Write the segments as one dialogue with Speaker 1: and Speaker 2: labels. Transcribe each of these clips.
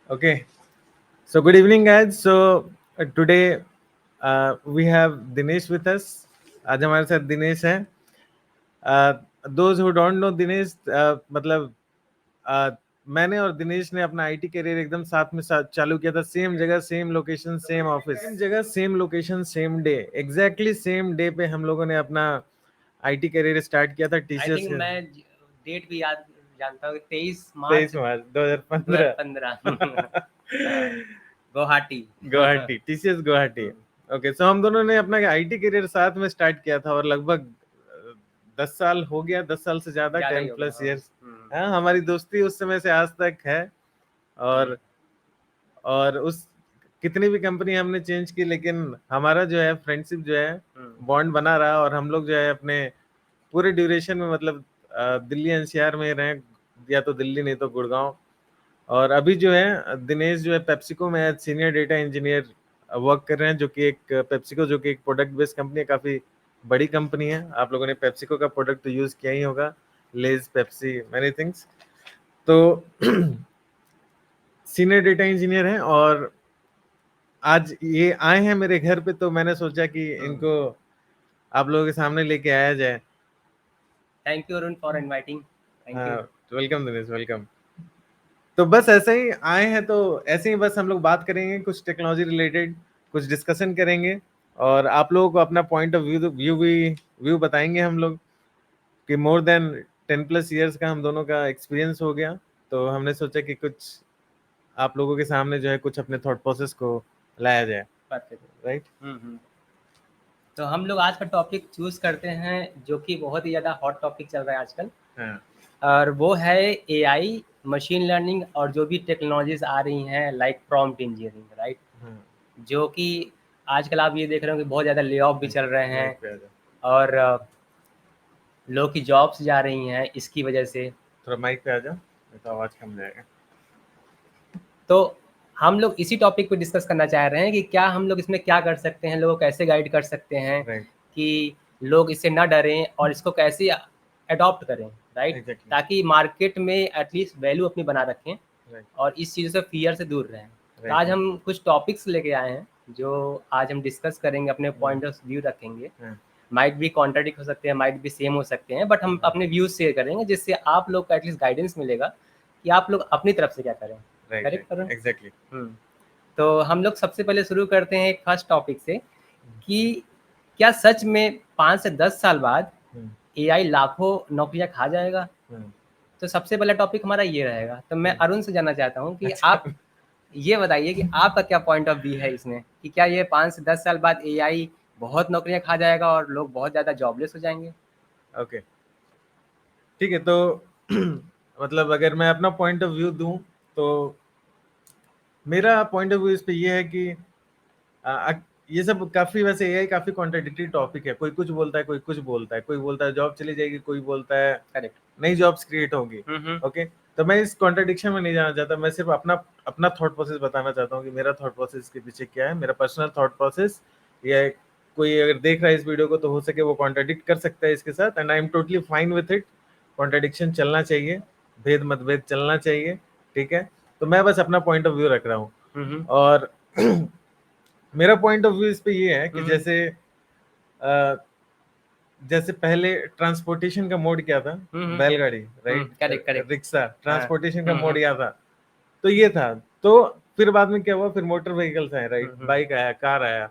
Speaker 1: Okay. So good evening, guys. So today we have Dinesh with us. आज हमारे साथ दिनेश है. Those who don't know Dinesh, मतलब मैंने और दिनेश ने अपना आईटी करियर एकदम साथ में चालू किया था. सेम जगह, same location, same office, same जगह, same location, same day, exactly same day पे हम लोगों ने अपना आईटी करियर स्टार्ट किया था.
Speaker 2: आई
Speaker 1: टीसीएस
Speaker 2: थिंक मैं डेट भी याद जानता हूँ, 23
Speaker 1: मार्च 2015
Speaker 2: गुवाहाटी।
Speaker 1: गुवाहाटी, टीसीएस गुवाहाटी. ओके, सो हम दोनों ने अपना आईटी करियर साथ में स्टार्ट किया था और लगभग 10 साल हो गया, 10 साल से ज्यादा, 10+ ईयर्स. हाँ, हमारी दोस्ती उस समय से आज तक है. और उस कितनी भी कंपनी हमने चेंज की, लेकिन हमारा जो है फ्रेंडशिप जो है बॉन्ड बना रहा. और हम लोग जो है अपने पूरे ड्यूरेशन में, मतलब दिल्ली एनसीआर में रहे, या तो दिल्ली नहीं तो गुड़गांव. और अभी जो है दिनेश जो है पेप्सिको में सीनियर डेटा इंजीनियर वर्क कर रहे हैं, जो कि एक पेप्सिको जो कि एक प्रोडक्ट बेस्ड कंपनी है, काफी बड़ी कंपनी है. आप लोगों ने पेप्सिको का प्रोडक्ट तो यूज किया ही होगा, लेज, पेप्सी, मेनी थिंग्स. तो सीनियर डेटा इंजीनियर हैं और आज ये आए हैं मेरे घर पे, तो मैंने सोचा कि इनको आप लोगों के सामने लेके आया जाए.
Speaker 2: Thank you Arun for inviting. Thank you.
Speaker 1: Welcome Dinesh, welcome. तो बस ऐसे ही आए हैं, तो ऐसे ही बस हम लोग बात करेंगे कुछ टेक्नोलॉजी रिलेटेड, कुछ डिस्कशन करेंगे और आप लोगों को अपना पॉइंट ऑफ व्यू बताएंगे हम लोग कि मोर देन 10+ ईयर्स का हम दोनों का एक्सपीरियंस हो गया. तो हमने सोचा कि कुछ आप लोगों के सामने जो है कुछ अपने थॉट प्रोसेस को लाया जाए. राइट.
Speaker 2: तो हम लोग आज का टॉपिक चूज करते हैं जो कि बहुत ही ज़्यादा हॉट टॉपिक चल रहा है आजकल. और वो है एआई, मशीन लर्निंग और जो भी टेक्नोलॉजीज आ रही हैं लाइक प्रॉम्प्ट इंजीनियरिंग. राइट. जो कि आजकल आप ये देख रहे हो कि बहुत ज़्यादा ले ऑफ भी चल रहे हैं और लोग की जॉब्स जा रही हैं इसकी वजह से.
Speaker 1: थोड़ा माइक पे आ जाओ, तो आवाज कम जाएगा.
Speaker 2: तो हम लोग इसी टॉपिक पे डिस्कस करना चाह रहे हैं कि क्या हम लोग इसमें क्या कर सकते हैं, लोगों को कैसे गाइड कर सकते हैं कि लोग इससे ना डरें और इसको कैसे अडॉप्ट करें. राइट. ताकि मार्केट में एटलीस्ट वैल्यू अपनी बना रखें और इस चीज़ से फियर से दूर रहें. तो आज हम कुछ टॉपिक्स लेके आए हैं जो आज हम डिस्कस करेंगे, अपने पॉइंट ऑफ व्यू रखेंगे. माइट भी कॉन्ट्राडिक्ट हो सकते हैं, माइट भी सेम हो सकते हैं, बट हम अपने व्यूज शेयर करेंगे जिससे आप लोग को एटलीस्ट गाइडेंस मिलेगा कि आप लोग अपनी तरफ से क्या करें. करेक्ट करें.
Speaker 1: एग्जैक्टली.
Speaker 2: तो हम लोग सबसे पहले शुरू करते हैं एक फर्स्ट टॉपिक से कि क्या सच में 5 से 10 साल बाद एआई लाखों नौकरियां खा जाएगा. तो सबसे पहला टॉपिक हमारा ये रहेगा. तो मैं अरुण से जानना चाहता हूँ कि आप ये बताइए कि आपका क्या पॉइंट ऑफ व्यू है इसमें कि क्या ये 5 से 10 साल बाद एआई बहुत नौकरियां खा जाएगा और लोग बहुत ज़्यादा जॉबलेस हो जाएंगे.
Speaker 1: ओके, ठीक है. तो मतलब अगर मैं अपना पॉइंट ऑफ व्यू दूं तो मेरा पॉइंट ऑफ व्यू इस पे ये है कि ये सब काफी, वैसे एआई काफी कॉन्ट्राडिक्टरी टॉपिक है. कोई कुछ बोलता है, कोई कुछ बोलता है. कोई बोलता है जॉब चली जाएगी, कोई बोलता है
Speaker 2: करेक्ट
Speaker 1: नई जॉब्स क्रिएट होंगी. ओके, तो मैं इस कॉन्ट्राडिक्शन में नहीं जाना चाहता. मैं सिर्फ अपना थॉट प्रोसेस बताना चाहता हूँ कि मेरा थॉट प्रोसेस के पीछे क्या है, मेरा पर्सनल थॉट प्रोसेस. या कोई अगर देख रहा है इस वीडियो को तो हो सके वो कॉन्ट्राडिक्ट कर सकता है इसके साथ, and I am totally fine with it. Contradiction चलना चाहिए, भेद मतभेद चलना चाहिए. ठीक है, तो मैं बस अपना पॉइंट ऑफ व्यू रख रहा हूँ. और मेरा पॉइंट ऑफ व्यू इस पे ये है कि जैसे पहले ट्रांसपोर्टेशन का मोड क्या था, बैलगाड़ी, राइट,
Speaker 2: करेक्ट.
Speaker 1: रिक्शा, ट्रांसपोर्टेशन का मोड क्या था, तो ये था. तो फिर बाद में क्या हुआ, फिर मोटर व्हीकल्स आए, राइट, बाइक आया, कार आया.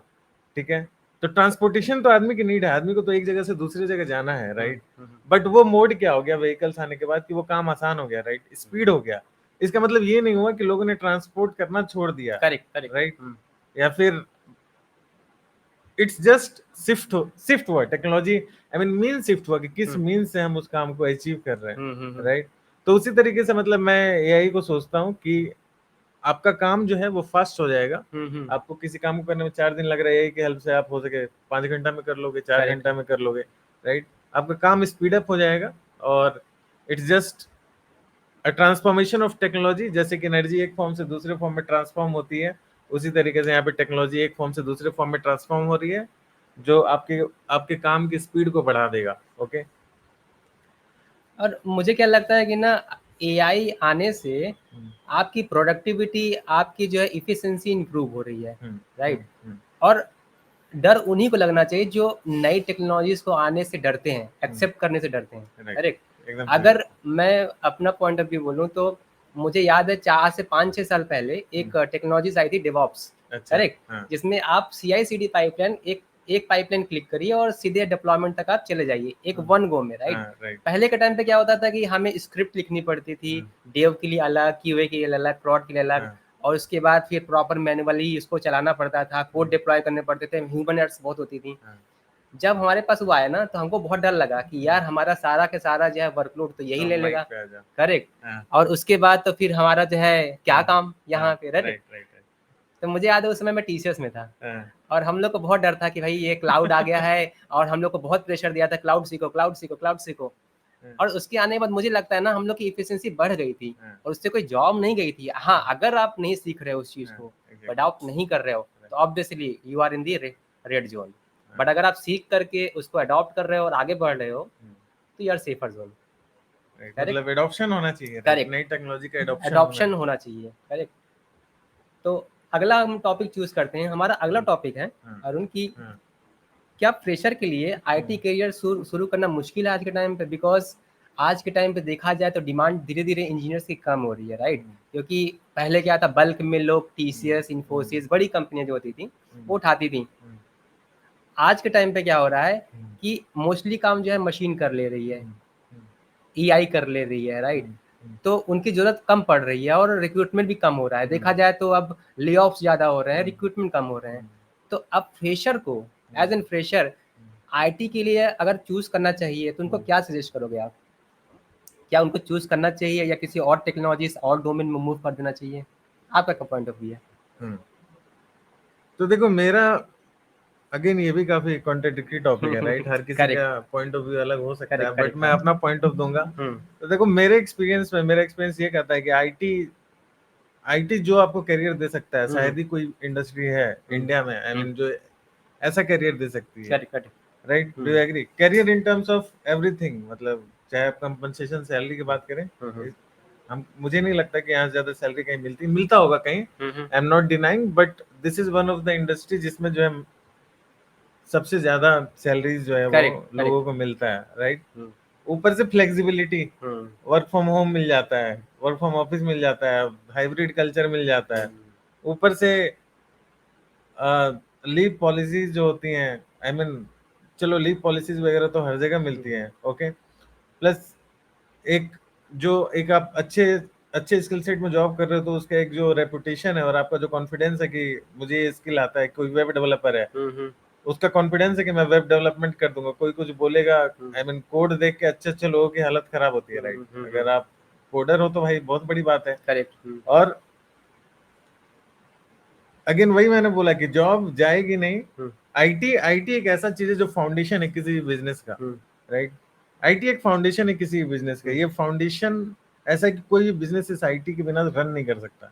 Speaker 1: ठीक है, तो ट्रांसपोर्टेशन तो आदमी की नीड है, आदमी को तो एक जगह से दूसरी जगह जाना है, राइट. बट वो मोड क्या हो गया व्हीकल्स आने के बाद कि वो काम आसान हो गया, राइट, स्पीड हो गया. इसका मतलब ये नहीं हुआ कि लोगों ने ट्रांसपोर्ट करना छोड़ दिया,
Speaker 2: करेक्ट.
Speaker 1: राइट. या फिर इट्स जस्ट शिफ्ट हुआ technology, I mean mean shift हुआ कि किस मीन से हम उस काम को अचीव कर रहे हैं, राइट. तो उसी तरीके से मतलब मैं एआई को सोचता हूँ कि आपका काम जो है वो फास्ट हो जाएगा. आपको किसी काम को करने में 4 दिन लग रहा है, एआई की हेल्प से आप हो सके 5 घंटा में कर लोगे, 4 घंटा में कर लोगे, राइट. आपका काम स्पीड अप हो जाएगा. और it's just a transformation of technology. जैसे कि एनर्जी एक फॉर्म से दूसरे फॉर्म में ट्रांसफॉर्म होती है, उसी तरीके से यहाँ पे टेक्नोलॉजी एक फॉर्म से दूसरे फॉर्म में ट्रांसफॉर्म हो रही है, जो आपके काम की स्पीड को बढ़ा देगा. ओके.
Speaker 2: और मुझे क्या लगता है कि ना एआई आने से आपकी प्रोडक्टिविटी, आपकी जो है इफिशिएंसी इंप्रूव हो रही है, राइट। और डर उन्हीं को लगना चाहिए जो नई टेक्नोलॉजीज को आने से डरते हैं, एक्सेप्ट करने से डरते हैं, करेक्ट। अगर मैं अपना पॉइंट ऑफ व्यू बोलूँ तो मुझे याद है 4 से 5-6 साल पहले एक टेक्नोलॉजीज आई थी डेवऑप्स, करेक्ट, जिसमें आप CI/CD पाइपलाइन एक पाइपलाइन क्लिक करिए और सीधे डिप्लॉयमेंट तक आप चले जाइए, एक वन गो में, राइट। पहले के टाइम पे क्या होता था कि हमें स्क्रिप्ट लिखनी पड़ती थी, डेव के लिए अलग, QA के लिए अलग, प्रॉड के लिए अलग, और उसके बाद फिर प्रॉपर मैनुअली इसको चलाना पड़ता था, कोड डिप्लॉय करने पड़ते थे, ह्यूमन एरर्स बहुत होती थी। जब हमारे पास वो आया ना तो हमको बहुत डर लगा कि यार हमारा सारा के सारा जो है वर्कलोड तो यही ले लेगा, करेक्ट, और उसके बाद तो फिर हमारा जो है क्या काम यहाँ पे, राइट। तो मुझे याद है उस समय मैं TCS में था और हम लोग को बहुत डर था कि भाई ये क्लाउड आ गया है, और हम लोग को बहुत प्रेशर दिया था क्लाउड सीखो, क्लाउड सीखो, क्लाउड सीखो। और उसके आने के बाद मुझे लगता है ना हम लोग की इफिशिएंसी बढ़ गई थी और उससे कोई जॉब नहीं गई थी। हाँ, अगर आप नहीं सीख रहे हो उस चीज को, अडॉप्ट नहीं कर रहे हो, तो obviously you are in the red zone. But अगर आप सीख करके उसको अडॉप्ट कर रहे हो और आगे बढ़ रहे हो तो यू आर सेफर जोन।
Speaker 1: मतलब एडॉप्शन होना चाहिए,
Speaker 2: करेक्ट,
Speaker 1: नई टेक्नोलॉजी का
Speaker 2: एडॉप्शन होना चाहिए, करेक्ट। तो अगला हम टॉपिक चूज करते हैं। हमारा अगला टॉपिक है अरुण की क्या फ्रेशर के लिए IT करियर शुरू करना मुश्किल है आज के टाइम पे? बिकॉज आज के टाइम पे देखा जाए तो डिमांड धीरे धीरे इंजीनियर्स की कम हो रही है, राइट। क्योंकि पहले क्या था, बल्क में लोग TCS, इन्फोसिस, बड़ी कंपनियां जो होती थी वो उठाती थी। आज के टाइम पे क्या हो रहा है कि मोस्टली काम जो है मशीन कर ले रही है, EI कर ले रही है, राइट। तो उनकी जरूरत कम पड़ रही है और रिक्रूटमेंट भी कम हो रहा है। देखा जाए तो अब ले ऑफ्स ज्यादा हो रहे हैं, रिक्रूटमेंट कम हो रहे हैं। तो अब फ्रेशर को एज एन फ्रेशर IT के लिए अगर चूज करना चाहिए तो उनको क्या सजेस्ट करोगे आप? क्या उनको चूज करना चाहिए या किसी और टेक्नोलॉजीज और डोमेन में मूव कर देना चाहिए? आपका क्या पॉइंट ऑफ व्यू है?
Speaker 1: तो देखो, मेरा अगेन ये भी काफी कॉन्ट्रडिक्टरी टॉपिक है, राइट। हर किसी का पॉइंट ऑफ व्यू अलग हो सकता है, बट मैं अपना पॉइंट ऑफ दूंगा। तो देखो, मेरा एक्सपीरियंस ये कहता है कि आईटी जो आपको करियर दे सकता है, शायद ही कोई इंडस्ट्री है इंडिया में, आई मीन, जो ऐसा करियर दे सकती है, right. Do you agree? Career in terms of everything, मतलब चाहे आप कंपनसेशन, सैलरी की बात करें, मुझे नहीं लगता कि यहाँ ज्यादा सैलरी कहीं मिलता होगा कहीं, I am not denying, but this is one of the industry जिसमें जो है सबसे ज्यादा सैलरीज जो है वो लोगों को मिलता है, राइट। ऊपर से फ्लेक्सिबिलिटी, वर्क फ्रॉम होम मिल जाता है, वर्क फ्रॉम ऑफिस मिल जाता है, हाइब्रिड कल्चर मिल जाता है, ऊपर से लीव पॉलिसीज जो होती हैं, आई मीन, चलो लीव पॉलिसीज वगैरह तो हर जगह मिलती हैं, ओके। प्लस एक आप अच्छे स्किल सेट में जॉब कर रहे हो तो उसका एक जो रेपुटेशन है और आपका जो कॉन्फिडेंस है कि मुझे ये स्किल आता है, कोई वेब डेवलपर है, उसका कॉन्फिडेंस है कि मैं वेब डेवलपमेंट कर दूंगा, कोई कुछ बोलेगा, आई मीन, कोड देख के अच्छे लोगों की हालत खराब होती है, राइट। अगर आप कोडर हो तो भाई बहुत बड़ी बात है, करेक्ट। और अगेन वही मैंने बोला कि जॉब जाएगी नहीं। आईटी एक ऐसा चीज है जो फाउंडेशन है किसी भी बिजनेस का, राइट। आईटी एक फाउंडेशन है किसी भी बिजनेस का। ये फाउंडेशन ऐसा कि कोई भी बिजनेस इस आईटी के बिना रन नहीं कर सकता,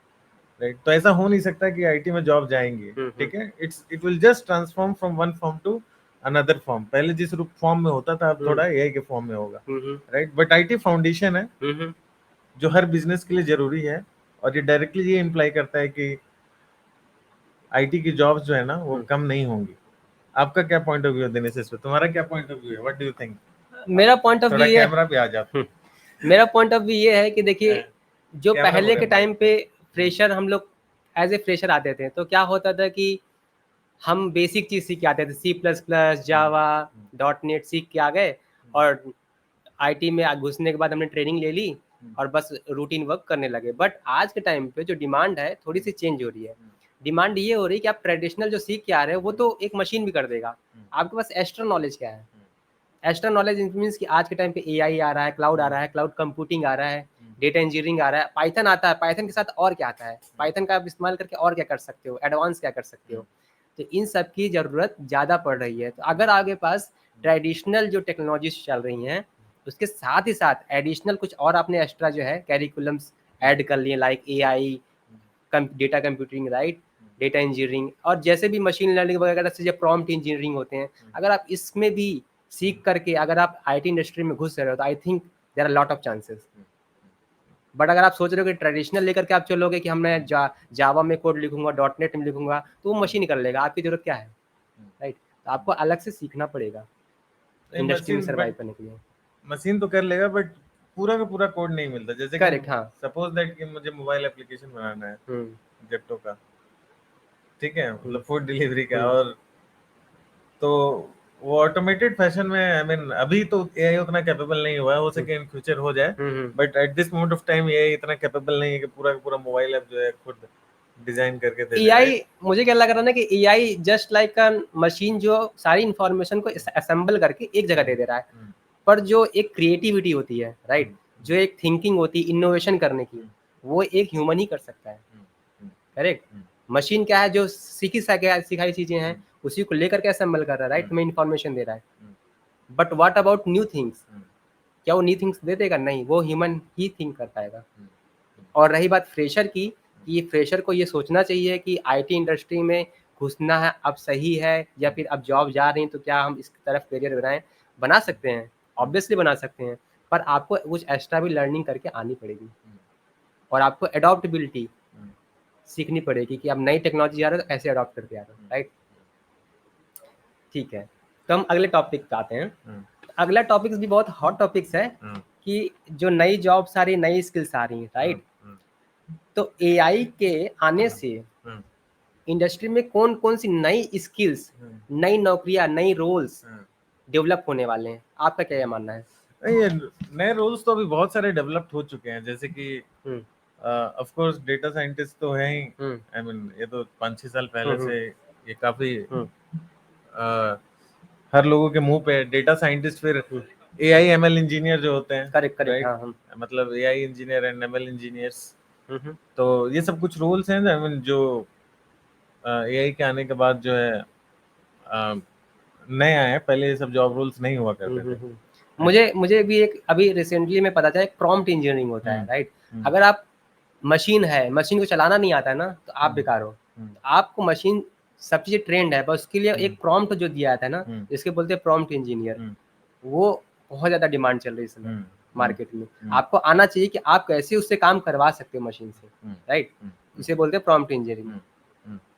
Speaker 1: राइट। तो ऐसा हो नहीं सकता कि आईटी में जॉब जाएंगे, ठीक है। It will just transform from one form to another form. पहले जिस रूप फॉर्म में होता था अब थोड़ा एआई के फॉर्म में होगा, राइट। बट आईटी फाउंडेशन है जो हर बिजनेस के लिए जरूरी है, और ये डायरेक्टली ये इम्प्लाई करता है कि आईटी की जॉब्स जो है ना वो कम नहीं होंगी। आपका क्या पॉइंट ऑफ व्यू है दिनेश इस पे? तुम्हारा क्या पॉइंट ऑफ व्यू है? What do you think?
Speaker 2: मेरा पॉइंट ऑफ व्यू
Speaker 1: कैमरा पे आ जाओ।
Speaker 2: मेरा पॉइंट ऑफ व्यू ये है कि देखिए, जो पहले के टाइम पे फ्रेशर, हम लोग एज ए फ्रेशर आते थे तो क्या होता था कि हम बेसिक चीज सीख के आते थे, C++, जावा, .NET सीख के आ गए, और आईटी में घुसने के बाद हमने ट्रेनिंग ले ली और बस रूटीन वर्क करने लगे। बट आज के टाइम पे जो डिमांड है थोड़ी सी चेंज हो रही है। डिमांड ये हो रही है कि आप ट्रेडिशनल जो सीख के आ रहे हो वो तो एक मशीन भी कर देगा, आपके पास एक्स्ट्रा नॉलेज क्या है? एक्स्ट्रा नॉलेज मीन्स कि आज के टाइम पे एआई आ रहा है, क्लाउड आ रहा है, क्लाउड कंप्यूटिंग आ रहा है, डेटा इंजीनियरिंग आ रहा है, पाइथन आता है। पाइथन के साथ और क्या आता है? पाइथन का आप इस्तेमाल करके और क्या कर सकते हो, एडवांस क्या कर सकते हो? तो इन सब की ज़रूरत ज़्यादा पड़ रही है। तो अगर आपके पास ट्रेडिशनल जो टेक्नोलॉजीज चल रही हैं उसके साथ ही साथ एडिशनल कुछ और आपने एक्स्ट्रा जो है कैरिकुलम्स ऐड कर लिए, like AI, data computing, right, data engineering, और जैसे भी मशीन लर्निंग वगैरह से जो प्रॉम्प्ट इंजीनियरिंग होते हैं, अगर आप इसमें भी सीख करके अगर आप आईटी इंडस्ट्री में घुस रहे हो तो I think there are lot of chances. But अगर आप सोच रहे हो कि ट्रेडिशनल लेकर के आप चलोगे कि हमने जावा में कोड लिखूंगा, डॉटनेट में लिखूंगा, तो वो मशीन कर लेगा, आपकी जरूरत क्या है, राइट। तो आपको अलग से सीखना पड़ेगा इंडस्ट्री में सर्वाइव करने के लिए।
Speaker 1: मशीन तो कर लेगा बट पूरा का पूरा कोड नहीं मिलता। जैसे
Speaker 2: करेक्ट, हाँ।
Speaker 1: सपोज दैट कि मुझे मोबाइल एप्लीकेशन बनाना है जेप्टो का, ठीक है, मतलब फूड डिलीवरी का, और तो वो ऑटोमेटेड फैशन में, आई मीन अभी तो एआई उतना कैपेबल नहीं हुआ है, हो सके इन फ्यूचर हो जाए, but at this moment of time AI इतना कैपेबल नहीं है कि पूरा का पूरा मोबाइल ऐप जो है खुद डिजाइन करके दे।
Speaker 2: एआई मुझे क्या लग रहा है ना कि एआई जस्ट लाइक अ मशीन जो सारी इंफॉर्मेशन को असेंबल करके एक जगह दे रहा है, पर जो एक क्रिएटिविटी होती है, राइट, जो एक थिंकिंग होती है इनोवेशन करने की, वो एक ह्यूमन ही कर सकता है, करेक्ट। मशीन क्या है, जो सिखाई चीजें हैं उसी को लेकर के असेंबल कर रहा है, राइट, तुम्हें इन्फॉर्मेशन दे रहा है। But what about new things, क्या वो न्यू थिंग्स दे देगा? नहीं, वो ह्यूमन ही थिंक कर पाएगा। और रही बात फ्रेशर की, ये फ्रेशर को ये सोचना चाहिए कि आईटी इंडस्ट्री में घुसना है अब सही है, या फिर अब जॉब जा रही हैं तो क्या हम इस तरफ करियर बनाएं। बना सकते हैं, ऑब्वियसली बना सकते हैं, पर आपको कुछ एक्स्ट्रा भी लर्निंग करके आनी पड़ेगी, और आपको एडॉप्टेबिलिटी सीखनी पड़ेगी कि अब नई टेक्नोलॉजी आ रहा है तो कैसे अडॉप्ट करके आ रहा है, राइट। ठीक है, तो हम अगले टॉपिक पे आते हैं। अगला टॉपिक भी बहुत हॉट टॉपिक्स है कि जो नई जॉब्स आ रही, नई स्किल्स आ रही हैं, राइट। तो एआई के आने से इंडस्ट्री में कौन कौन सी नई स्किल्स, नई नौकरियां, नई रोल्स डेवलप होने वाले हैं, आपका क्या मानना है?
Speaker 1: ये नए रोल्स तो अभी बहुत सारे डेवलप हो चुके हैं, जैसे कि ऑफ कोर्स डेटा साइंटिस्ट तो है ही, आई मीन ये तो 5-6 साल पहले से ये काफी हर लोगों के मुंह पे डेटा साइंटिस्ट, फिर एआई एमएल इंजीनियर जो होते हैं,
Speaker 2: करेक्ट करेक्ट, हाँ,
Speaker 1: मतलब AI engineer and ML engineers, तो ये सब कुछ रोल्स हैं आई मीन जो एआई के आने के बाद जो है नए आए हैं, पहले ये सब जॉब रोल्स नहीं हुआ करते थे।
Speaker 2: मुझे भी एक अभी रिसेंटली में पता चला, एक प्रॉम्प्ट इंजीनियरिंग होता है, राइट। अगर आप मशीन को चलाना नहीं आता है ना, तो आप बेकार हो। आपको मशीन सब चीजें ट्रेंड है, बस उसके लिए एक प्रॉम्प्ट जो दिया जाता है ना, जिसके बोलते हैं प्रॉम्प्ट इंजीनियर, वो बहुत ज्यादा डिमांड चल रही है इस समय मार्केट में। आपको आना चाहिए कि आप कैसे उससे काम करवा सकते हो मशीन से, राइट, इसे बोलते हैं प्रॉम्प्ट इंजीनियरिंग।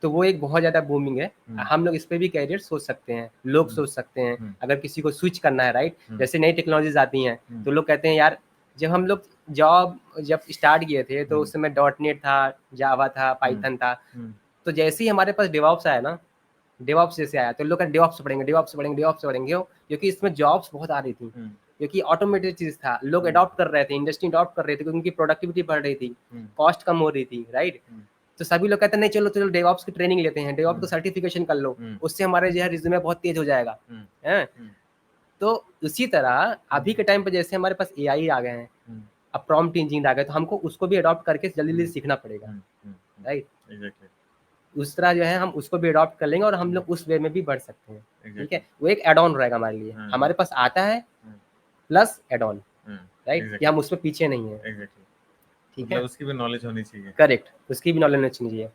Speaker 2: तो वो एक बहुत ज्यादा बूमिंग है। हम लोग इस पे भी कैरियर सोच सकते हैं, लोग सोच सकते हैं, अगर किसी को स्विच करना है, राइट। जैसे नई टेक्नोलॉजीज आती हैं तो लोग कहते हैं यार, जब हम लोग जॉब स्टार्ट किए थे तो उस समय डॉटनेट था, जावा था, पाइथन था, तो जैसे ही हमारे पास डेवऑप्स आया ना, डेवऑप्स जैसे आया तो लोग डेवऑप्स पढ़ेंगे, क्योंकि इसमें जॉब्स बहुत आ रही थी, क्योंकि ऑटोमेटेड चीज था, लोग अडॉप्ट कर रहे थे, इंडस्ट्री अडॉप्ट कर रहे थे, क्योंकि उनकी प्रोडक्टिविटी बढ़ रही थी, कॉस्ट कम हो रही थी, राइट। तो सभी लोग कहते हैं नहीं चलो डेवऑप्स की ट्रेनिंग लेते हैं, डेवऑप्स को सर्टिफिकेशन कर लो, उससे हमारे जो है रिज्यूमे बहुत तेज हो जाएगा, है। तो उसी तरह अभी के टाइम पे जैसे हमारे पास एआई आ गए हैं, अब प्रॉम्प्ट इंजीनियर आ गए, तो हमको उसको भी अडॉप्ट करके जल्दी सीखना पड़ेगा, राइट। उस तरह जो है हम उसको भी अडॉप्ट कर लेंगे और हम लोग उस वे में भी बढ़ सकते हैं, ठीक है। वो एक एड ऑन रहेगा हमारे लिए, हमारे पास आता है प्लस एड ऑन, राइट, कि हम उस पर पीछे नहीं है, ठीक है।
Speaker 1: उसकी भी नॉलेज होनी चाहिए,
Speaker 2: करेक्ट, उसकी भी नॉलेज होनी चाहिए।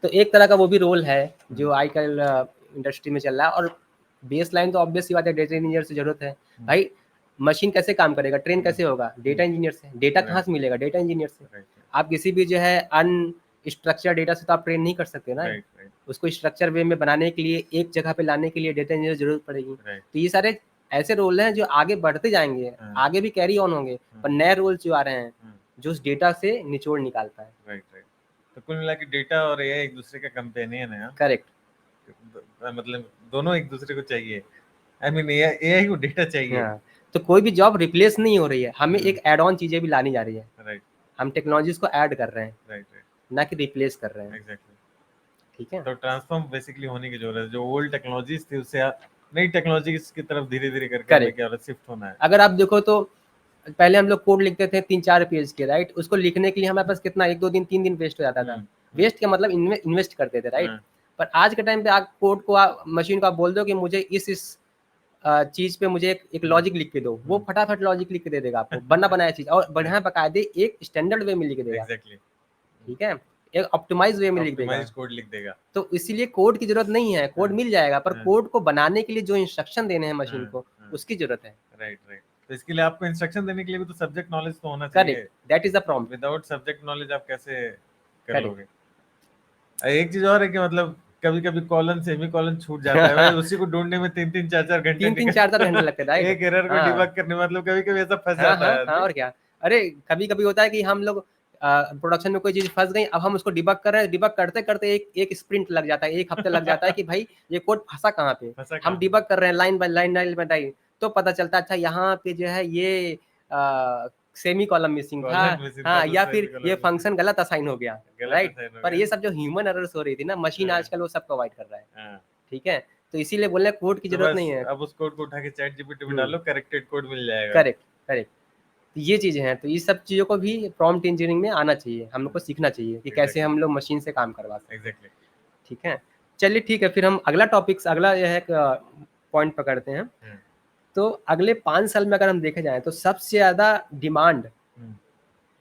Speaker 2: तो एक तरह का वो भी रोल है जो आजकल इंडस्ट्री में चल रहा है। और बेस लाइन तो ऑब्वियस सी बात है, डेटा इंजीनियर से जरूरत है भाई। मशीन कैसे काम करेगा, ट्रेन कैसे होगा, डेटा इंजीनियर से। डेटा कहाँ से मिलेगा, डेटा इंजीनियर से। आप किसी भी जो है अनस्ट्रक्चर डेटा से तो आप ट्रेन नहीं कर सकते ना, उसको स्ट्रक्चर वे में बनाने के लिए, एक जगह पे लाने के लिए डेटा इंजीनियर जरूरत पड़ेगी। तो ये सारे ऐसे रोल हैं जो आगे बढ़ते जाएंगे, आगे भी कैरी ऑन होंगे, पर नए रोल जो आ रहे हैं जो उस डेटा से निचोड़ निकालता है,
Speaker 1: राइट। तो कुल मिला के डेटा और एआई एक दूसरे का कंपेनियन है,
Speaker 2: करेक्ट।
Speaker 1: मतलब दोनों एक दूसरे को चाहिए, आई मीन एआई को डेटा चाहिए।
Speaker 2: तो कोई भी जॉब रिप्लेस नहीं हो रही है, हमें एक एड ऑन चीजें भी लानी जा रही है, राइट। हम टेक्नोलॉजीज को ऐड कर रहे हैं, राइट, ना कि रिप्लेस कर रहे हैं, एग्जैक्टली, ठीक है।
Speaker 1: तो ट्रांसफॉर्म बेसिकली होने की जरूरत है, जो ओल्ड टेक्नोलॉजीज थी उससे नई टेक्नोलॉजीज की तरफ धीरे-धीरे करके क्या शिफ्ट होना है।
Speaker 2: अगर आप देखो तो पहले हम लोग कोड लिखते थे 3-4 पेज के, राइट, उसको लिखने के लिए हमारे पास कितना 1-2 दिन 3 दिन वेस्ट हो जाता था। वेस्ट का मतलब इन्वेस्ट करते थे, राइट। पर आज के टाइम पे आप कोड को मशीन को आप बोल दो कि मुझे इस चीज पे मुझे एक लॉजिक लिख के दो, वो फटाफट लॉजिक लिख के दे देगा आपको, बना बनाया चीज, और बढ़िया बकायदे एक स्टैंडर्ड वे में लिख देगा,
Speaker 1: एग्जैक्टली,
Speaker 2: ठीक है, एक ऑप्टिमाइज वे में लिख देगा,
Speaker 1: कोड लिख देगा।
Speaker 2: तो इसीलिए कोड की जरूरत नहीं है, कोड मिल जाएगा, पर कोड को बनाने के लिए जो इंस्ट्रक्शन देने हैं मशीन को, उसकी जरूरत है,
Speaker 1: राइट। तो इसके लिए आपको इंस्ट्रक्शन देने के लिए भी तो सब्जेक्ट नॉलेज तो होना चाहिए।
Speaker 2: Correct, that is the prompt.
Speaker 1: Without subject knowledge आप कैसे कर
Speaker 2: Correct.
Speaker 1: लोगे? एक चीज और है कि मतलब कभी कभी कॉलन सेमी कॉलन छूट जाता है भाई, उसी को ढूंढने में 3-3 4-4 घंटे
Speaker 2: 3-3 4-4 घंटे लगते हैं, राइट?
Speaker 1: एक एरर को डिबग करने में, मतलब कभी कभी ऐसा फंस
Speaker 2: हाँ
Speaker 1: जाता है
Speaker 2: हाँ,
Speaker 1: आदमी।
Speaker 2: और क्या। अरे कभी कभी होता है कि हम लोग प्रोडक्शन में कोई चीज फंस गई, अब हम उसको डिबग कर रहे हैं, डिबग करते करते एक स्प्रिंट लग जाता है, एक हफ्ते लग जाता है कि भाई ये कोड फंसा कहाँ पे।
Speaker 1: फंसा
Speaker 2: हम डिबग कर रहे हैं लाइन बाय लाइन, तो पता चलता है अच्छा यहाँ पे जो है ये सेमी कॉलम मिसिंग था, हाँ, या फिर ये फंक्शन गलत असाइन हो गया, राइट। पर ये सब जो ह्यूमन एरर्स हो रही थी ना, मशीन आजकल वो सब प्रोवाइड कर रहा है, ठीक है। तो इसीलिए बोलने कोड की जरूरत नहीं है।
Speaker 1: अब उस कोड को उठा के चैट जीपीटी में डालो, करेक्टेड कोड मिल जाएगा।
Speaker 2: Correct correct. तो ये चीजें हैं, तो ये सब चीजों को भी प्रॉम्प्ट इंजीनियरिंग में आना चाहिए, हम लोग को सीखना चाहिए कि कैसे हम लोग मशीन से काम करवा सकते हैं।
Speaker 1: एग्जैक्टली।
Speaker 2: ठीक है, चलिए ठीक है, फिर हम अगला टॉपिक, अगला यह पॉइंट पकड़ते हैं। तो अगले 5 साल में अगर हम देखे जाए तो सबसे ज्यादा डिमांड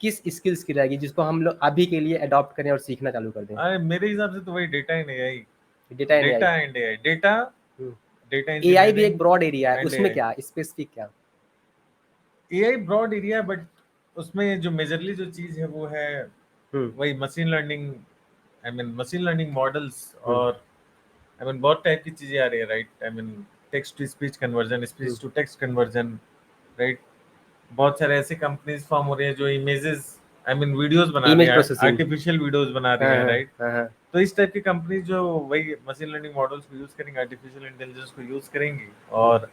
Speaker 2: किस स्किल्स की रहेगी जिसको हम लोग अभी के लिए अडॉप्ट करें और सीखना चालू कर दें?
Speaker 1: अरे मेरे हिसाब से तो वही data and AI.
Speaker 2: Data and
Speaker 1: AI, data
Speaker 2: AI भी एक ब्रॉड एरिया है, उसमें क्या स्पेसिफिक क्या?
Speaker 1: एआई ब्रॉड एरिया, बट उसमें जो मेजरली जो चीज है वो है वही machine learning, I mean machine learning models, और आई मीन बहुत टाइप की चीजें आ रही है, right. I mean text to speech conversion, speech to text conversion, right. बहुत सारे ऐसे कंपनीज फॉर्म हो रही है जो इमेजेस, आई मीन वीडियोस बना रही है, आर्टिफिशियल वीडियोस बना रही है, राइट। तो इस टाइप की कंपनी जो वही मशीन लर्निंग मॉडल्स को यूज करेंगे, आर्टिफिशियल इंटेलिजेंस को यूज करेंगी, और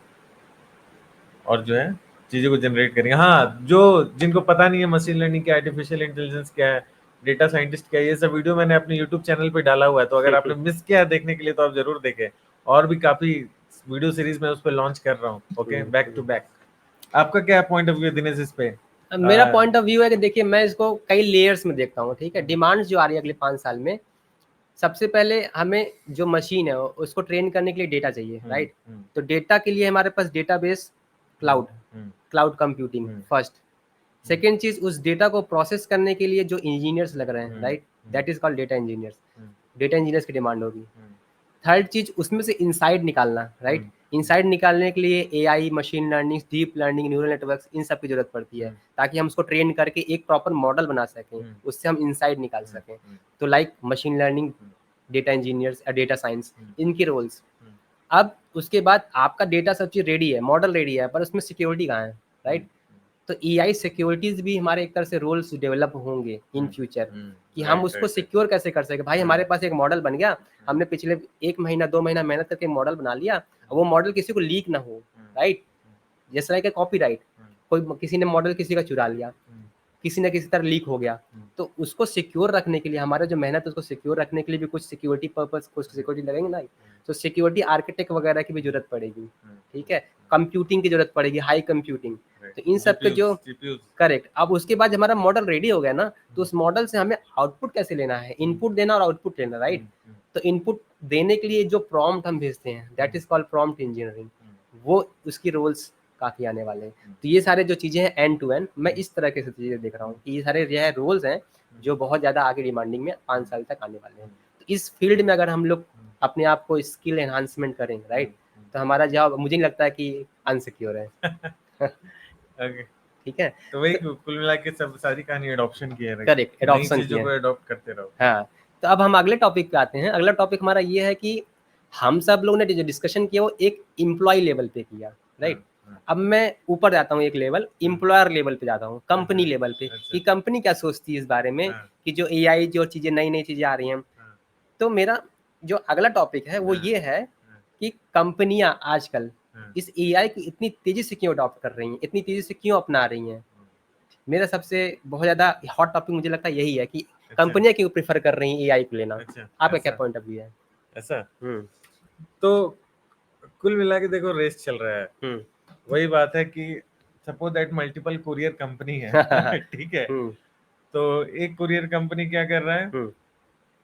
Speaker 1: जो है चीजों को जनरेट करेंगे। हाँ, जो जिनको पता नहीं है मशीन लर्निंग क्या, आर्टिफिशियल इंटेलिजेंस क्या है, डेटा साइंटिस्ट क्या है, ये सब वीडियो मैंने अपने यूट्यूब चैनल पे डाला हुआ है, तो अगर आपने मिस किया है देखने के लिए तो आप जरूर देखें। और भी काफी वीडियो सीरीज में उस पर लॉन्च कर रहा हूँ, ओके, बैक टू बैक। आपका क्या पॉइंट ऑफ व्यू दिनेश इस पे?
Speaker 2: मेरा पॉइंट ऑफ व्यू है कि देखिए, मैं इसको कई लेयर्स में देखता हूँ, ठीक है। डिमांड्स जो आ रही है अगले 5 साल में, सबसे पहले हमें जो मशीन है उसको ट्रेन करने के लिए डेटा चाहिए, राइट। तो डेटा के लिए हमारे पास database, cloud computing first. Second चीज, उस डेटा को प्रोसेस करने के लिए जो इंजीनियर्स लग रहे हैं, right, that is called data engineers. Data engineers की डिमांड होगी। थर्ड चीज, उसमें से इनसाइड निकालना, राइट। इनसाइड निकालने के लिए AI, machine learning, deep learning, neural networks, इन सब की जरूरत पड़ती है, ताकि हम उसको ट्रेन करके एक प्रॉपर मॉडल बना सकें, उससे हम इनसाइड निकाल सकें। तो like machine learning, data engineers, data science, इनके रोल्स। अब उसके बाद आपका डेटा सब चीज रेडी है, मॉडल रेडी है, पर उसमें सिक्योरिटी कहाँ है, राइट। तो एआई सिक्योरिटीज भी हमारे एक तरह से रोल्स डेवलप होंगे इन फ्यूचर, कि हम उसको सिक्योर कैसे कर सके। भाई हमारे पास एक मॉडल बन गया, हमने पिछले 1 महीना 2 महीना मेहनत करके मॉडल बना लिया, वो मॉडल किसी को लीक ना हो, राइट। जैसे लाइक कॉपीराइट, कोई किसी ने मॉडल किसी का चुरा लिया, किसी न किसी तरह लीक हो गया, तो उसको सिक्योर रखने के लिए, हमारा जो मेहनत है उसको सिक्योर रखने के लिए भी कुछ सिक्योरिटी पर्पस, कुछ सिक्योरिटी लगेंगे ना। तो सिक्योरिटी आर्किटेक्ट वगैरह की भी जरूरत पड़ेगी, ठीक है। कंप्यूटिंग की जरूरत पड़ेगी, हाई कंप्यूटिंग। तो इन सब के जो करेक्ट। अब उसके बाद हमारा मॉडल रेडी हो गया ना, तो उस मॉडल से हमें आउटपुट कैसे लेना है, इनपुट देना और आउटपुट लेना, राइट। तो इनपुट देने के लिए जो प्रॉम्प्ट हम भेजते हैं, that is called prompt engineering, वो उसकी रोल्स काफी आने वाले हैं। तो ये सारे जो चीजें हैं एंड टू एंड, मैं इस तरह के चीजें देख रहा हूँ कि ये सारे जो है रोल्स हैं जो बहुत ज्यादा आगे डिमांडिंग में 5 साल तक आने वाले हैं। तो इस फील्ड में अगर हम लोग अपने आप को स्किल एनहांसमेंट करें, राइट, तो हमारा जॉब मुझे नहीं लगता है कि अनसिक्योर है। ठीक है,
Speaker 1: तो वही कुल मिला के सब सारी कहानी एडॉप्शन की है,
Speaker 2: करेक्ट, एडॉप्शन
Speaker 1: चीजों को एडॉप्ट करते रहो।
Speaker 2: हाँ, तो अब हम अगले टॉपिक पे आते हैं। अगला टॉपिक हमारा ये है कि हम सब लोग ने जो डिस्कशन किया वो एक एम्प्लॉय लेवल पे किया, राइट। अब मैं ऊपर जाता हूँ एक लेवल, एम्प्लॉयर लेवल पे जाता हूँ, कंपनी लेवल पे, कि कंपनी क्या सोचती है इस बारे में कि जो एआई जो चीजें नई चीजें आ रही हैं। तो मेरा जो अगला टॉपिक है वो ये है कि कंपनियां आजकल इस एआई को इतनी तेजी से क्यों अडॉप्ट कर रही हैं, इतनी तेजी से क्यों अपना रही हैं। मेरा सबसे बहुत ज्यादा हॉट टॉपिक मुझे लगता है यही है कि कंपनियां क्यों प्रेफर कर रही हैं एआई को लेना। आपका क्या पॉइंट ऑफ व्यू है?
Speaker 1: ऐसा तो कुल मिला के देखो, रेस चल रहा है। वही बात है कि suppose that multiple courier company है, ठीक है। तो एक कुरियर कंपनी क्या कर रहा है,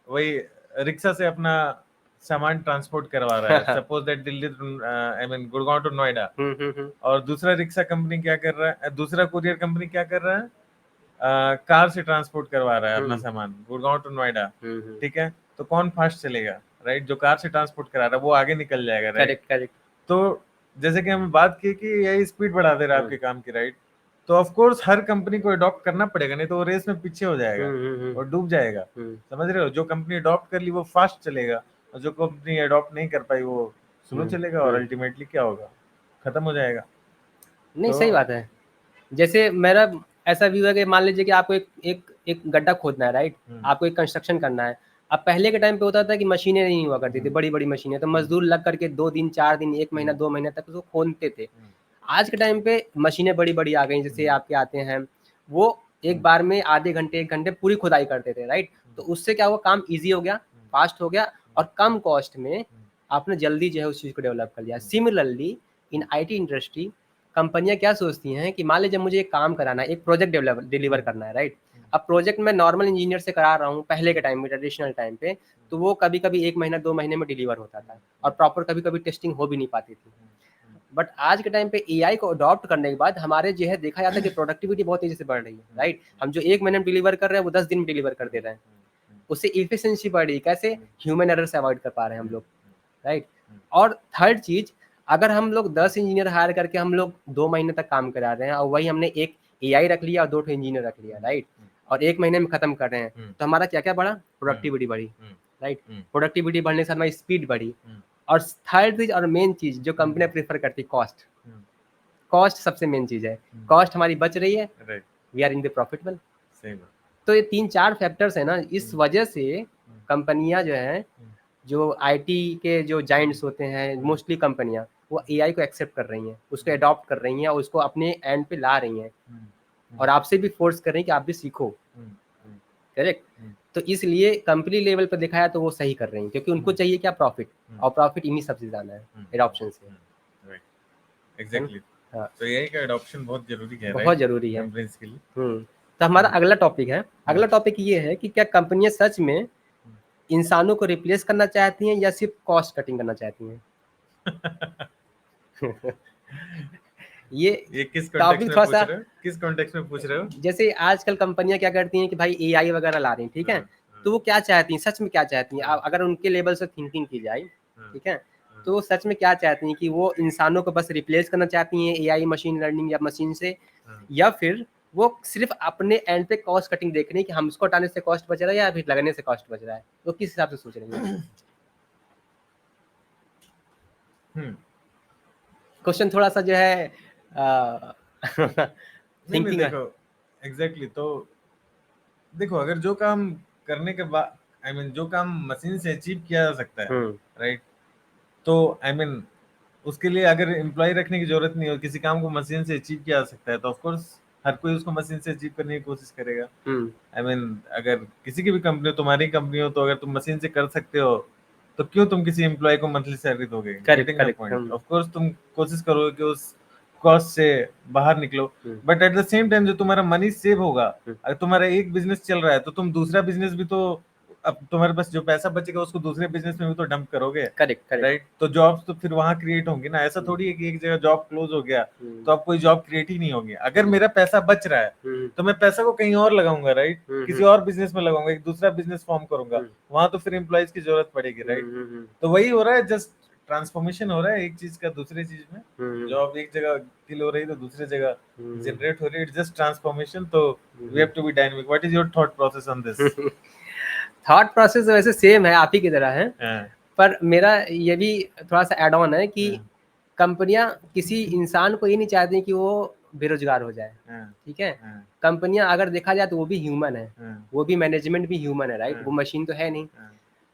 Speaker 1: वही रिक्शा से अपना सामान ट्रांसपोर्ट करवा रहा है, suppose that Delhi, I mean Gurgaon to Noida. और दूसरा रिक्शा कंपनी क्या कर रहा है, दूसरा कुरियर कंपनी क्या कर रहा है, कार से ट्रांसपोर्ट करवा रहा है अपना सामान गुड़गांव टू नोएडा, ठीक है। तो कौन फास्ट चलेगा, राइट? जो कार से ट्रांसपोर्ट करा रहा है वो आगे निकल जाएगा, राइट?
Speaker 2: करेक्ट।
Speaker 1: तो जैसे कि हम बात की कि यही स्पीड बढ़ा दे रहा है आपके काम की, राइट? तो ऑफ कोर्स हर कंपनी को अडॉप्ट करना पड़ेगा, नहीं तो वो रेस में पीछे हो जाएगा और डूब जाएगा। समझ रहे हो? जो कंपनी अडॉप्ट कर ली वो फास्ट चलेगा, और जो कंपनी अडॉप्ट नहीं कर पाई वो स्लो चलेगा, और अल्टीमेटली क्या होगा, खत्म हो जाएगा।
Speaker 2: नहीं सही बात है। जैसे मेरा ऐसा व्यू है कि मान लीजिए कि आपको एक गड्ढा खोदना है, राइट? आपको एक कंस्ट्रक्शन करना है। अब पहले के टाइम पे होता था कि मशीनें नहीं हुआ करती थी, बड़ी बड़ी मशीनें, तो मजदूर लग करके 2 दिन 4 दिन 1 महीना 2 महीने तक उसको खोदते थे। आज के टाइम पे मशीनें बड़ी बड़ी आ गई, जैसे आपके आते हैं, वो एक बार में आधे घंटे 1 घंटे पूरी खुदाई करते थे, राइट? तो उससे क्या हुआ, काम ईजी हो गया, फास्ट हो गया, और कम कॉस्ट में आपने जल्दी जो है उस चीज़ को डेवलप कर लिया। सिमिलरली इन IT इंडस्ट्री कंपनियां क्या सोचती हैं कि मान लीजिए मुझे एक काम कराना है, एक प्रोजेक्ट डिलीवर करना है, राइट? अब प्रोजेक्ट मैं नॉर्मल इंजीनियर से करा रहा हूँ पहले के टाइम में, ट्रेडिशनल टाइम पे, तो वो कभी कभी 1 महीना 2 महीने में डिलीवर होता था, और प्रॉपर कभी कभी टेस्टिंग हो भी नहीं पाती थी। बट आज के टाइम पे AI को अडॉप्ट करने के बाद हमारे जो है देखा जाता है कि प्रोडक्टिविटी बहुत तेजी से बढ़ रही है, राइट? हम जो 1 महीने में डिलीवर कर रहे हैं वो 10 दिन में डिलीवर कर दे रहे हैं। उससे इफिशिएंसी बढ़ रही है। कैसे? ह्यूमन एरर से अवॉइड कर पा रहे हैं हम लोग, राइट? और थर्ड चीज, अगर हम लोग 10 इंजीनियर हायर करके हम लोग 2 महीने तक काम करा रहे हैं, और वही हमने एक AI रख लिया और 2 इंजीनियर रख लिया, राइट? और 1 महीने में खत्म कर रहे हैं, तो हमारा क्या क्या बढ़ा? प्रोडक्टिविटी बढ़ी, राइट? प्रोडक्टिविटी बढ़ने से हमारी स्पीड बढ़ी। और थर्ड चीज और मेन चीज जो कंपनी प्रेफर करती है, कॉस्ट। कॉस्ट सबसे मेन चीज है। कॉस्ट हमारी बच रही है, we are in the profitable. तो ये 3-4 फैक्टर्स है ना, इस वजह से कंपनियां जो है, जो IT के जो जाइंट्स होते हैं, मोस्टली कंपनियां वो AI को एक्सेप्ट कर रही हैं, उसको अडॉप्ट कर रही हैं, और उसको अपने एंड पे ला रही हैं, और आपसे भी फोर्स कर रही हैं कि आप भी सीखो, करेक्ट? तो इसलिए कंपनी लेवल पर देखा जाए तो वो सही कर रही हैं, क्योंकि उनको चाहिए क्या? प्रॉफिट, और प्रॉफिट इन्हीं सबसे ज्यादा है एडॉप्शन से।
Speaker 1: एग्जैक्टली।
Speaker 2: हाँ,
Speaker 1: तो AI का एडॉप्शन बहुत जरूरी है,
Speaker 2: बहुत जरूरी है
Speaker 1: कंपनीज के लिए।
Speaker 2: तो हमारा अगला टॉपिक है, अगला टॉपिक ये है कि क्या कंपनियां सच में इंसानों को रिप्लेस करना चाहती हैं या सिर्फ कॉस्ट कटिंग करना चाहती हैं? ये
Speaker 1: किस
Speaker 2: टॉपिक
Speaker 1: कॉन्टेक्स्ट में
Speaker 2: थोड़ा
Speaker 1: पूछ
Speaker 2: सा,
Speaker 1: रहे हो? किस कॉन्टेक्स्ट में पूछ रहे हो?
Speaker 2: जैसे आजकल कंपनियां क्या करती हैं कि भाई AI वगैरह ला रही हैं, ठीक है? तो वो क्या चाहती हैं, सच में क्या चाहती हैं? अगर उनके लेवल से थिंकिंग की जाए, ठीक है, तो वो सच में क्या चाहती हैं? कि वो इंसानों को बस रिप्लेस करना चाहती हैं AI मशीन लर्निंग या मशीन से, या फिर वो सिर्फ अपने एंड पे कॉस्ट कटिंग देख रही है कि हम इसको हटाने से कॉस्ट बच रहा है या फिर लगने से कॉस्ट बच रहा है? वो किस हिसाब से सोच रही है? क्वेश्चन थोड़ा सा जो है
Speaker 1: नहीं
Speaker 2: थिंकिंग है।
Speaker 1: देखो, एग्जैक्टली तो देखो, अगर जो काम करने के बाद जो काम मशीन से अचीव किया जा सकता है, राइट? तो उसके लिए अगर एम्प्लॉय रखने की जरूरत नहीं हो, किसी काम को मशीन से अचीव किया जा सकता है, तो ऑफकोर्स हर कोई उसको मशीन से अचीव करने की कोशिश करेगा। अगर किसी की भी कंपनी हो, तुम्हारी कंपनी हो, तो अगर तुम मशीन से कर सकते हो, तो क्यों तुम किसी एम्प्लॉय को मंथली सैलरी दोगे? Getting the point? Of course तुम कोशिश करोगे कि उस कॉस्ट से बाहर निकलो, but at the same time जो तुम्हारा मनी सेव होगा, अगर तुम्हारा एक बिजनेस चल रहा है तो तुम दूसरा बिजनेस भी तो, अब तुम्हारे पास जो पैसा बचेगा उसको दूसरे बिजनेस में भी तो डंप करोगे,
Speaker 2: करेक्ट।
Speaker 1: राइट? तो जॉब्स तो फिर वहां क्रिएट होंगी ना। ऐसा थोड़ी है कि एक जगह जॉब क्लोज हो गया तो अब कोई जॉब क्रिएट ही नहीं होगी। अगर मेरा पैसा बच रहा है तो मैं पैसा को कहीं और लगाऊंगा, राइट? किसी और बिजनेस में लगाऊंगा, एक दूसरा बिजनेस फॉर्म करूंगा, वहां तो फिर एम्प्लॉयज की जरूरत पड़ेगी, राइट? तो वही हो रहा है, जस्ट ट्रांसफॉर्मेशन हो रहा है एक चीज का दूसरे चीज में। जॉब एक जगह किल हो रही तो दूसरी जगह जनरेट हो रही है, इट्स जस्ट ट्रांसफॉर्मेशन। तो we have to be dynamic. What is your thought process on this?
Speaker 2: Thought process वैसे सेम है, आप ही की तरह है, पर मेरा ये भी थोड़ा सा एड ऑन है कि कंपनियां किसी इंसान को ये नहीं चाहती कि वो बेरोजगार हो जाए, ठीक है? कंपनियां अगर देखा जाए तो वो भी ह्यूमन है, वो भी मैनेजमेंट भी ह्यूमन है, राइट? वो मशीन तो है नहीं,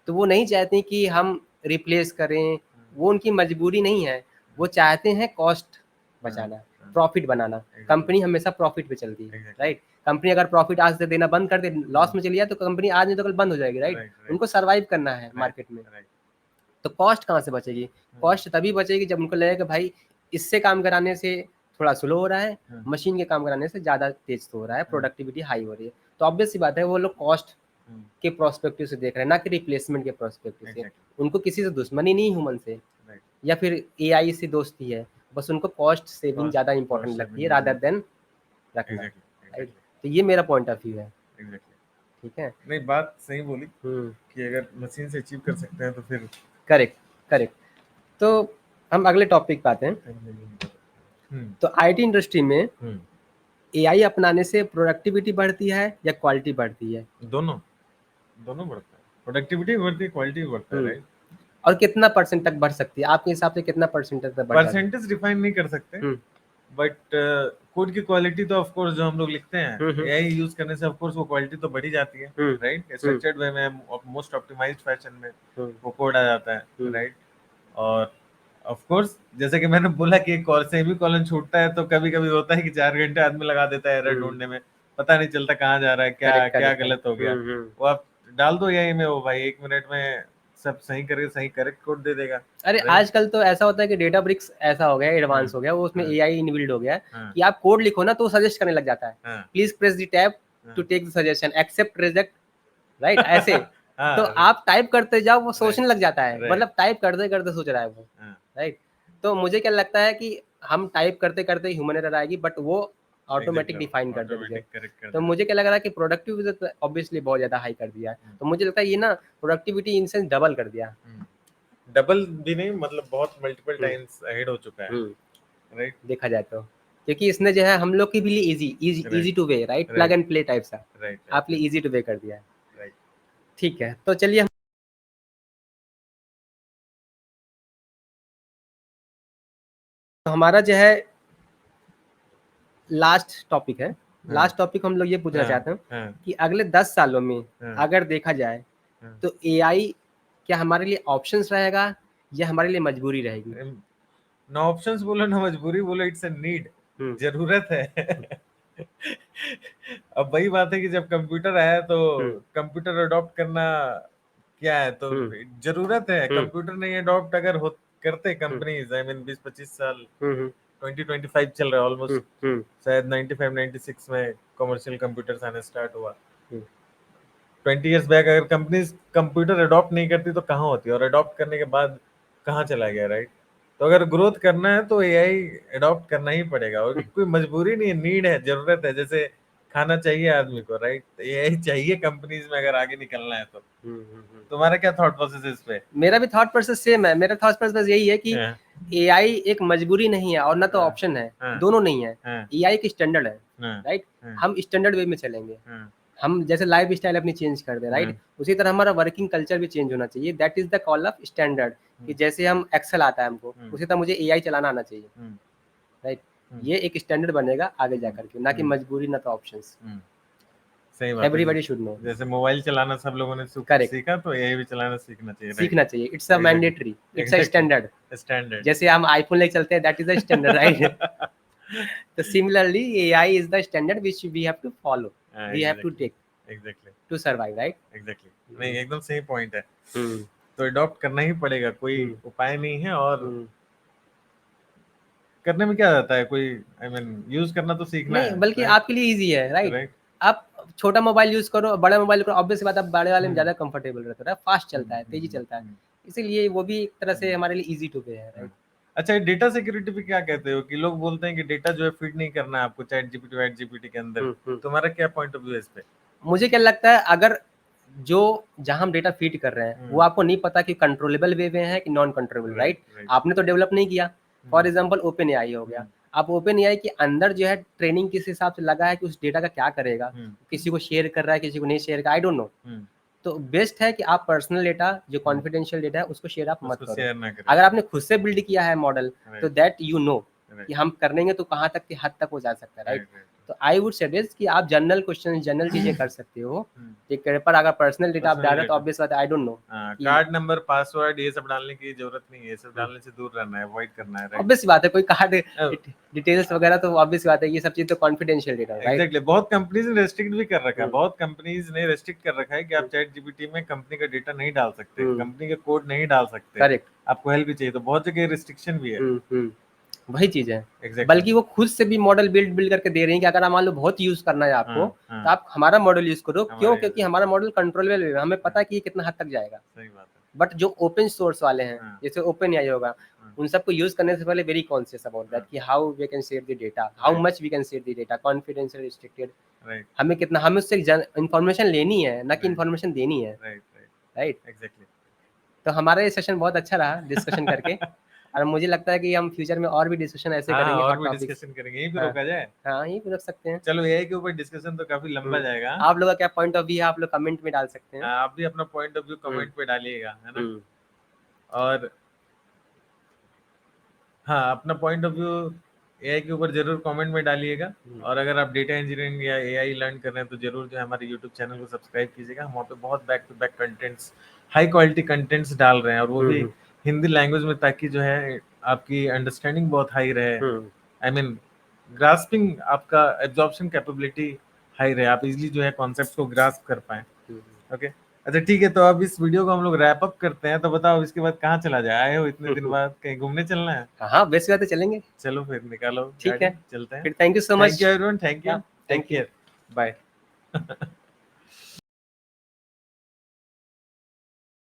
Speaker 2: तो वो नहीं चाहती कि हम रिप्लेस करें, वो उनकी मजबूरी नहीं है, वो चाहते हैं कॉस्ट बचाना, प्रॉफिट बनाना। कंपनी हमेशा प्रॉफिट पे चलती है, राइट? कंपनी अगर प्रॉफिट आज से देना बंद कर दे, लॉस में चली जाए, तो कंपनी आज नहीं तो कल बंद हो जाएगी, राइट? उनको सर्वाइव करना है मार्केट में, तो कॉस्ट कहाँ से बचेगी? कॉस्ट तभी बचेगी जब उनको लगेगा कि भाई इससे काम कराने से थोड़ा स्लो हो रहा है, मशीन के काम कराने से ज़्यादा तेज तो हो रहा है, प्रोडक्टिविटी हाई हो रही है। तो ऑब्वियस सी बात है वो लोग कॉस्ट के प्रोस्पेक्टिव से देख रहे हैं, ना कि रिप्लेसमेंट के प्रोस्पेक्टिव से। उनको किसी से दुश्मनी नहीं ह्यूमन से, या फिर AI से दोस्ती है, बस उनको कॉस्ट सेविंग ज़्यादा इंपॉर्टेंट लगती है रादर देन रखना, राइट? तो ये मेरा पॉइंट ऑफ व्यू है, ठीक है?
Speaker 1: नहीं, बात सही बोली कि अगर मशीन से अचीव कर सकते हैं तो फिर
Speaker 2: करेक्ट। तो हम अगले टॉपिक पे आते हैं। तो आईटी इंडस्ट्री में एआई अपनाने से प्रोडक्टिविटी बढ़ती है या क्वालिटी बढ़ती है?
Speaker 1: दोनों बढ़ता है, प्रोडक्टिविटी बढ़ती है, क्वालिटी भी बढ़ता है, राइट।
Speaker 2: और कितना परसेंट तक बढ़ सकती है आपके हिसाब से? कितना परसेंट तक बढ़ जाती है?
Speaker 1: परसेंटेज डिफाइन नहीं कर सकते, बट कोड की क्वालिटी तो ऑफ कोर्स जो हम लोग लिखते हैं एआई यूज करने से ऑफ कोर्स वो क्वालिटी तो बढ़ी जाती है, राइट। स्ट्रक्चर्ड वे में, मोस्ट ऑप्टिमाइज्ड फैशन में वो कोड आ जाता है, राइट। और ऑफ कोर्स जैसे कि मैंने बोला कि एक सेमीकोलन छूटता है तो कभी कभी होता है कि 4 घंटे आदमी लगा देता है एरर ढूंढने में, पता नहीं चलता कहाँ जा रहा है, क्या गलत हो गया। वो आप डाल दो एआई में, वो भाई 1 मिनट में सब सही करके सही करेक्ट कोड दे देगा।
Speaker 2: अरे आजकल तो ऐसा होता है कि डेटा ब्रिक्स ऐसा हो गया, एडवांस हो गया, वो उसमें एआई इनबिल्ड हो गया है कि आप कोड लिखो ना तो सजेस्ट करने लग जाता है, please press the tab to take the suggestion, accept, reject, right, ऐसे। तो आप टाइप करते जाओ वो सोचने लग जाता है, मतलब टाइप करते करते सोच रहा है वो, राइट। तो मुझे क्या लगता है कि हम टाइप करते करते ह्यूमन एरर आएगी, बट वो ऑटोमेटिक डिफाइन कर देंगे। तो मुझे क्या लग रहा है कि प्रोडक्टिविटी ऑब्वियसली बहुत ज्यादा हाई कर दिया है। तो मुझे लगता है ये ना प्रोडक्टिविटी इन सेंस डबल कर दिया,
Speaker 1: डबल भी नहीं, मतलब बहुत मल्टीपल टाइम्स अहेड हो चुका है, राइट।
Speaker 2: देखा जाए तो क्योंकि इसने जो है हम लोग के लिए easy two way, right, plug and play type सा आप लिए इजी टू वे कर दिया है, राइट। ठीक है, तो चलिए हमारा जो है लास्ट टॉपिक है। लास्ट टॉपिक हम लोग ये पूछना चाहते हैं कि अगले 10 सालों में अगर देखा जाए तो एआई क्या हमारे लिए ऑप्शंस रहेगा या हमारे लिए मजबूरी रहेगी?
Speaker 1: ना ऑप्शंस बोलो ना मजबूरी बोलो, इट्स अ नीड, जरूरत है। अब वही बात है कि जब कंप्यूटर आया तो कंप्यूटर अडॉप्ट करना क्या है, तो जरूरत है। कंप्यूटर नहीं अडॉप्ट अगर करते कंपनीज, आई मीन 20-25 साल, 2025 चल रहा है ऑलमोस्ट, शायद 95-96 में कमर्शियल कंप्यूटर्स आने स्टार्ट हुआ। 20 इयर्स बैक अगर कंपनीज कंप्यूटर अडॉप्ट नहीं करती तो कहाँ होती, और अडॉप्ट करने के बाद कहाँ चला गया, राइट। तो अगर ग्रोथ करना है तो एआई अडॉप्ट करना ही पड़ेगा, और कोई मजबूरी नहीं है, नीड है, जरूरत है। जैसे खाना चाहिए आदमी को, राइट, एआई चाहिए कंपनीज में अगर आगे निकलना है तो। तुम्हारा क्या थॉट प्रोसेस है इस पे?
Speaker 2: मेरा भी थॉट प्रोसेस सेम है। मेरा थॉट प्रोसेस यही है कि एआई एक मजबूरी नहीं है और ना तो ऑप्शन है, दोनों नहीं है। एआई एक स्टैंडर्ड है, राइट। हम स्टैंडर्ड वे में चलेंगे, हम जैसे लाइफ स्टाइल अपनी चेंज कर दे, राइट, उसी तरह हमारा वर्किंग कल्चर भी चेंज होना चाहिए। That is the call of standard, कि जैसे हम एक्सेल आता है हमको, उसी तरह मुझे एआई चलाना आना चाहिए, राइट। ये एक स्टैंडर्ड बनेगा आगे जाकर के, ना कि मजबूरी ना तो ऑप्शंस।
Speaker 1: सही बात है,
Speaker 2: एवरीबॉडी शुड नो।
Speaker 1: जैसे मोबाइल चलाना सब लोगों ने सीखा, तो एआई भी चलाना सीखना चाहिए,
Speaker 2: it's a mandatory, it's a standard. जैसे हम आईफोन लेके चलते हैं, that is the standard, right. तो similarly AI is the standard which we have to follow, we have to take
Speaker 1: exactly
Speaker 2: to survive, right.
Speaker 1: Exactly, नहीं एकदम सही point है। तो अडॉप्ट करना ही पड़ेगा, कोई उपाय नहीं है। और करने में क्या जाता है, कोई आई मीन यूज करना तो सीखना है,
Speaker 2: बल्कि आपके लिए इजी है, राइट। आप छोटा मोबाइल यूज करो, बड़ा मोबाइल करो, ऑब्वियस बात है बड़े वाले में ज्यादा कंफर्टेबल रहता है, फास्ट चलता है, तेजी चलता है, इसीलिए वो भी एक तरह से हमारे लिए इजी टू पे है, राइट।
Speaker 1: अच्छा, डेटा सिक्योरिटी पे क्या कहते हो? कि लोग बोलते हैं कि डेटा जो है फीड नहीं करना है आपको चैट जीपीटी के अंदर, तुम्हारा क्या पॉइंट ऑफ व्यू है इस पे?
Speaker 2: मुझे क्या लगता है, अगर जो जहां हम डेटा फीड कर रहे हैं वो आपको नहीं पता कि कंट्रोलेबल वे में है कि नॉन कंट्रोलेबल, राइट। आपने तो डेवलप नहीं किया। फॉर एग्जांपल ओपन एआई हो गया, आप ओपन एआई के अंदर जो है ट्रेनिंग किस हिसाब से लगा है कि उस डेटा का क्या करेगा, किसी को शेयर कर रहा है, किसी को नहीं शेयर कर, आई डोंट नो। तो बेस्ट है कि आप पर्सनल डेटा जो कॉन्फिडेंशियल डेटा है उसको शेयर आप मत करो। अगर आपने खुद से बिल्ड किया है मॉडल, तो दैट यू नो कि हम करेंगे तो कहाँ तक की हद तक वो जा सकता है, राइट। तो आई वुड सजेस्ट कि आप जनरल क्वेश्चन, जनरल चीजें कर सकते हो, ठीक है। पर अगर पर्सनल डेटा आप डाल रहे हो तो ऑब्वियस बात है, I don't know,
Speaker 1: card number, password, ये सब डालने की जरूरत नहीं है, ये सब डालने से दूर रहना है, अवॉइड करना है, राइट।
Speaker 2: ऑब्वियस बात है, कोई कार्ड डिटेल्स वगैरह तो ऑब्वियस बात है, ये सब चीज तो कॉन्फिडेंशियल डेटा है, राइट।
Speaker 1: एग्जैक्टली, बहुत कंपनीज ने रेस्ट्रिक्ट भी कर रखा है, बहुत कंपनीज ने रेस्ट्रिक्ट कर रखा है कि आप चैट जीपीटी में कंपनी का डेटा नहीं डाल सकते, कंपनी का कोड नहीं डाल सकते,
Speaker 2: करेक्ट।
Speaker 1: आपको हेल्प भी चाहिए, तो बहुत जगह रिस्ट्रिक्शन भी है।
Speaker 2: वही चीज है, बल्कि वो खुद से भी मॉडल बिल्ड करके दे रही है कि अगर मान लो बहुत यूज करना है आपको, तो आप हमारा मॉडल यूज करो। क्यों? क्योंकि हमारा मॉडल कंट्रोलेबल है, हमें पता है कि ये कितना हद तक जाएगा।
Speaker 1: सही बात है।
Speaker 2: बट जो ओपन सोर्स वाले हैं, जैसे ओपन एआई होगा, उन सबको यूज करने से पहले वेरी कॉन्शियस अबाउट दैट कि how we can share the data, how much we can share the data, confidential, restricted, हमें कितना, हमें उससे इन्फॉर्मेशन लेनी है, ना कि इन्फॉर्मेशन देनी है, राइट।
Speaker 1: एग्जैक्टली।
Speaker 2: तो हमारा ये सेशन बहुत अच्छा रहा डिस्कशन करके और मुझे लगता है कि हम फ्यूचर में और भी डिस्कशन ऐसे
Speaker 1: हाँ,
Speaker 2: करेंगे,
Speaker 1: और
Speaker 2: हॉट
Speaker 1: भी
Speaker 2: टॉपिक्स।
Speaker 1: डिस्कशन करेंगे, यहीं पे
Speaker 2: हाँ,
Speaker 1: रोका जाए।
Speaker 2: हाँ, यहीं पे रख सकते हैं।
Speaker 1: चलो एआई के ऊपर डिस्कशन तो काफी लंबा जाएगा।
Speaker 2: आप लोगों का क्या पॉइंट ऑफ व्यू है, आप लोग कमेंट में डाल सकते हैं।
Speaker 1: आप भी अपना पॉइंट ऑफ व्यू कमेंट पे डालिएगा, है ना। और हाँ, अपना पॉइंट ऑफ व्यू एआई के ऊपर जरूर कमेंट में डालिएगा। और अगर आप डेटा इंजीनियरिंग या एआई लर्न कर रहे हैं तो जरूर जो है हमारे यूट्यूब चैनल को सब्सक्राइब कीजिएगा। हम वहाँ पे बहुत back to back contents, high quality contents डाल रहे हैं, और वो भी हिंदी लैंग्वेज में, ताकि जो है आपकी अंडरस्टैंडिंग बहुत हाई रहे। आई मीन ग्रास्पिंग, आपका एब्जॉर्प्शन कैपेबिलिटी हाई रहे, आप इजीली जो है कॉन्सेप्ट को ग्रास्प कर पाए। ओके, अच्छा ठीक है, तो अब इस वीडियो को हम लोग रैप अप करते हैं। तो बताओ इसके बाद कहाँ चला जाए? आए हो इतने दिन बाद, कहीं घूमने चलना है?
Speaker 2: हाँ, बेस्ट बात है, चलेंगे।
Speaker 1: चलो फिर निकालो
Speaker 2: ठीक
Speaker 1: गाड़ी,
Speaker 2: है,
Speaker 1: चलते हैं।
Speaker 2: फिर thank you so much.
Speaker 1: Thank you everyone, thank you, take
Speaker 2: thank you.
Speaker 1: Care, bye.